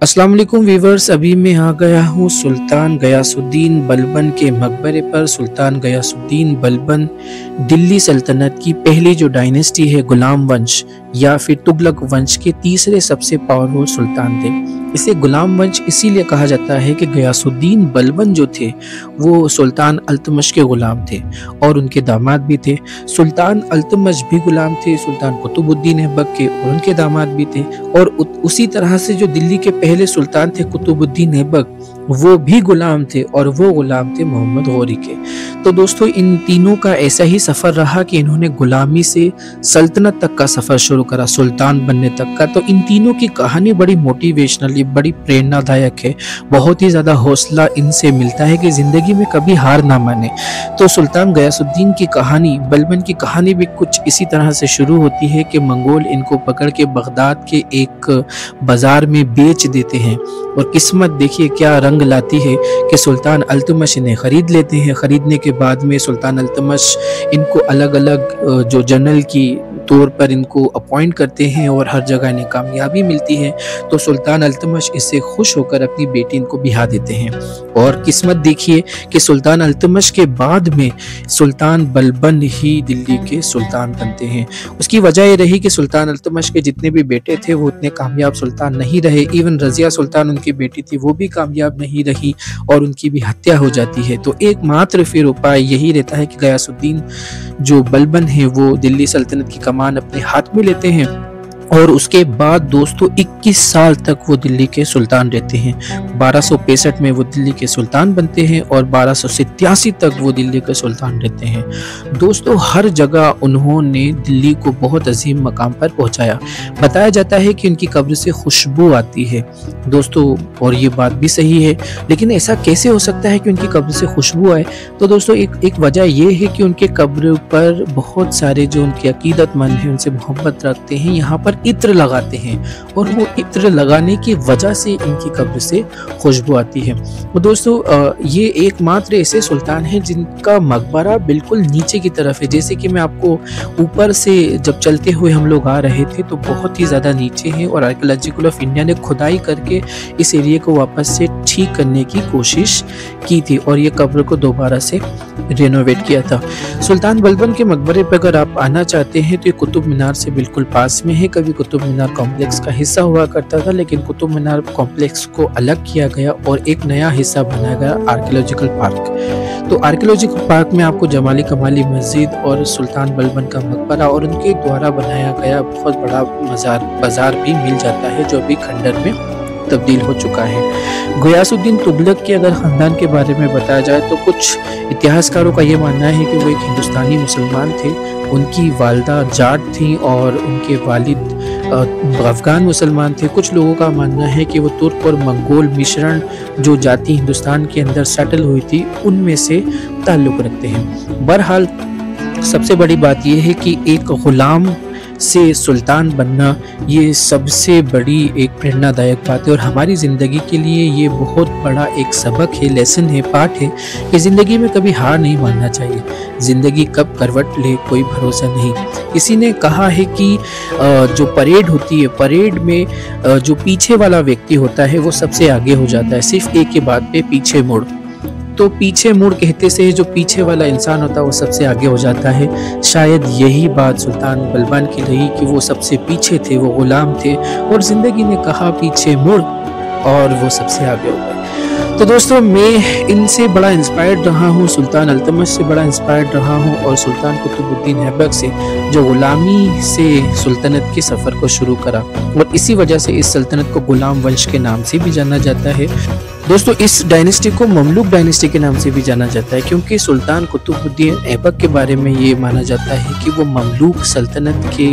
अस्सलाम वालेकुम वीवर्स। अभी मैं आ गया हूँ सुल्तान गयासुद्दीन बलबन के मकबरे पर। सुल्तान गयासुद्दीन बलबन दिल्ली सल्तनत की पहली जो डायनेस्टी है, गुलाम वंश या फिर तुगलक वंश के तीसरे सबसे पावरफुल सुल्तान थे। इसे गुलाम वंश इसीलिए कहा जाता है कि गयासुद्दीन बलबन जो थे वो सुल्तान अल्तमश के गुलाम थे और उनके दामाद भी थे। सुल्तान अल्तमश भी गुलाम थे सुल्तान कुतुबुद्दीन ऐबक के, और उनके दामाद भी थे। और उसी तरह से जो दिल्ली के पहले सुल्तान थे कुतुबुद्दीन ऐबक, वो भी गुलाम थे और वो गुलाम थे मोहम्मद गौरी के। तो दोस्तों, इन तीनों का ऐसा ही सफ़र रहा कि इन्होंने गुलामी से सल्तनत तक का सफ़र शुरू करा, सुल्तान बनने तक का। तो इन तीनों की कहानी बड़ी मोटिवेशनल, बड़ी प्रेरणादायक है। बहुत ही ज़्यादा हौसला इनसे मिलता है कि ज़िंदगी में कभी हार ना माने। तो सुल्तान गयासुद्दीन की कहानी, बलबन की कहानी भी कुछ इसी तरह से शुरू होती है कि मंगोल इनको पकड़ के बगदाद के एक बाज़ार में बेच देते हैं। और किस्मत देखिए क्या रंग लाती है कि सुल्तान अल्तमश इन्हें ख़रीद लेते हैं। ख़रीदने के बाद में सुल्तान अल्तमश इनको अलग अलग जो जनरल की तौर पर इनको अपॉइंट करते हैं और हर जगह इन्हें कामयाबी मिलती है। तो सुल्तान अल्तमश इससे खुश होकर अपनी बेटी इनको बिहा देते हैं। और किस्मत देखिए कि सुल्तान अल्तमश के बाद में सुल्तान बलबन ही दिल्ली के सुल्तान बनते हैं। उसकी वजह ये रही कि सुल्तान अल्तमश के जितने भी बेटे थे वो उतने कामयाब सुल्तान नहीं रहे। इवन रज़िया सुल्तान उनकी बेटी थी, वो भी कामयाब नहीं रही और उनकी भी हत्या हो जाती है। तो एकमात्र फिर उपाय यही रहता है कि गयासुद्दीन जो बलबन है वो दिल्ली सल्तनत की कमान अपने हाथ में लेते हैं। और उसके बाद दोस्तों 21 साल तक वो दिल्ली के सुल्तान रहते हैं। 1265 में वो दिल्ली के सुल्तान बनते हैं और 1287 तक वो दिल्ली के सुल्तान रहते हैं। दोस्तों, हर जगह उन्होंने दिल्ली को बहुत अजीम मकाम पर पहुंचाया। बताया जाता है कि उनकी कब्र से खुशबू आती है दोस्तों, और ये बात भी सही है। लेकिन ऐसा कैसे हो सकता है कि उनकी कब्र से खुशबू आए? तो दोस्तों, एक वजह ये है कि उनके कब्र पर बहुत सारे जो उनके अकीदतमंद हैं, उनसे मोहब्बत रखते हैं, यहाँ पर इत्र लगाते हैं और वो इत्र लगाने की वजह से इनकी कब्र से खुशबू आती है। तो दोस्तों, ये एकमात्र ऐसे सुल्तान हैं जिनका मकबरा बिल्कुल नीचे की तरफ है। जैसे कि मैं आपको ऊपर से जब चलते हुए हम लोग आ रहे थे तो बहुत ही ज़्यादा नीचे है और आर्कियोलॉजिकल ऑफ इंडिया ने खुदाई करके इस एरिया को वापस से ठीक करने की कोशिश की थी और ये कब्र को दोबारा से रेनोवेट किया था। सुल्तान बलबन के मकबरे पर अगर आप आना चाहते हैं तो ये कुतुब मीनार से बिल्कुल पास में है। कभी कुतुब मीनार कॉम्प्लेक्स का हिस्सा हुआ करता था, लेकिन कुतुब मीनार कॉम्प्लेक्स को अलग किया गया और एक नया हिस्सा बनाया गया, आर्कियोलॉजिकल पार्क। तो आर्कियोलॉजिकल पार्क में आपको जमाली कमाली मस्जिद और सुल्तान बलबन का मकबरा और उनके द्वारा बनाया गया बहुत बड़ा बाजार भी मिल जाता है, जो अभी खंडर में तब्दील हो चुका है। गयासुद्दीन तुगलक के अगर ख़ानदान के बारे में बताया जाए तो कुछ इतिहासकारों का ये मानना है कि वो एक हिंदुस्तानी मुसलमान थे। उनकी वालिदा जाट थी और उनके वालिद अफ़गान मुसलमान थे। कुछ लोगों का मानना है कि वो तुर्क और मंगोल मिश्रण जो जाति हिंदुस्तान के अंदर सेटल हुई थी उनमें से ताल्लुक़ रखते हैं। बहरहाल सबसे बड़ी बात यह है कि एक ग़ुलाम से सुल्तान बनना ये सबसे बड़ी एक प्रेरणादायक बात है और हमारी ज़िंदगी के लिए ये बहुत बड़ा एक सबक है, लेसन है, पाठ है कि ज़िंदगी में कभी हार नहीं मानना चाहिए। ज़िंदगी कब करवट ले कोई भरोसा नहीं। किसी ने कहा है कि जो परेड होती है, परेड में जो पीछे वाला व्यक्ति होता है वो सबसे आगे हो जाता है, सिर्फ एक के बाद पे पीछे मुड़। तो पीछे मुड़ कहते से जो पीछे वाला इंसान होता है वो सबसे आगे हो जाता है। शायद यही बात सुल्तान बलबन की रही कि वो सबसे पीछे थे, वो गुलाम थे और ज़िंदगी ने कहा पीछे मुड़ और वो सबसे आगे हो गए। तो दोस्तों, मैं इनसे बड़ा इंस्पायर्ड रहा हूँ, सुल्तान अल्तमश से बड़ा इंस्पायर्ड रहा हूँ और सुल्तान कुतुबुद्दीन ऐबक से, जो गुलामी से सुल्तनत के सफ़र को शुरू करा और इसी वजह से इस सल्तनत को गुलाम वंश के नाम से भी जाना जाता है। दोस्तों, इस डायनेस्टी को ममलूक डायनेस्टी के नाम से भी जाना जाता है क्योंकि सुल्तान कुतुबुद्दीन ऐबक के बारे में ये माना जाता है कि वो ममलूक सल्तनत के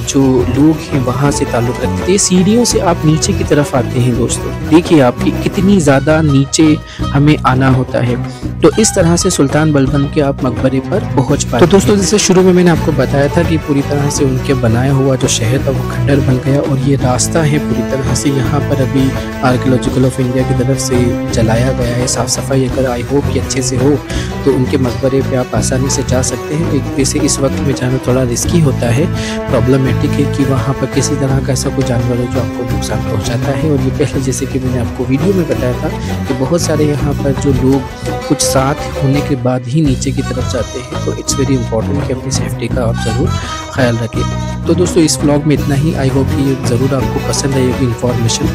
जो लोग हैं वहाँ से ताल्लुक़ रखते थे। सीढ़ियों से आप नीचे की तरफ आते हैं दोस्तों, देखिए आप कितनी ज़्यादा नीचे हमें आना होता है। तो इस तरह से सुल्तान बलबन के आप मकबरे पर पहुंच पाए। तो दोस्तों, जैसे शुरू में मैंने आपको बताया था कि पूरी तरह से उनके बनाया हुआ जो शहर था वो खंडर बन गया, और ये रास्ता है पूरी तरह से यहाँ पर अभी आर्कियोलॉजिकल ऑफ इंडिया की तरफ से जलाया गया है। साफ़ सफाई अगर आई होप कि अच्छे से हो तो उनके मकबरे पे आप आसानी से जा सकते हैं। वैसे इस वक्त में जाना थोड़ा रिस्की होता है, प्रॉब्लमेटिक है कि वहाँ पर किसी तरह का ऐसा कोई जानवर है जो आपको नुकसान पहुँचाता है। और ये पहले जैसे कि मैंने आपको वीडियो में बताया था कि बहुत सारे यहाँ पर जो लोग कुछ साथ होने के बाद ही नीचे की तरफ जाते हैं, तो इट्स वेरी इंपॉर्टेंट कि अपनी सेफ्टी का आप ज़रूर ख्याल रखें। तो दोस्तों, इस व्लॉग में इतना ही। आई होप कि ये ज़रूर आपको पसंद आएगी information.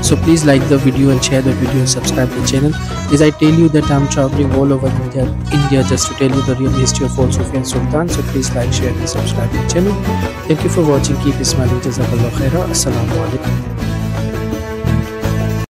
So please like the video and share the video and subscribe the channel. As I tell you that I'm traveling all over India just to tell you the real history of Old Sufyan Sultan. So please like, share and subscribe the channel. Thank you for watching. Keep smiling. Jazakallah khaira. Assalamu alaikum.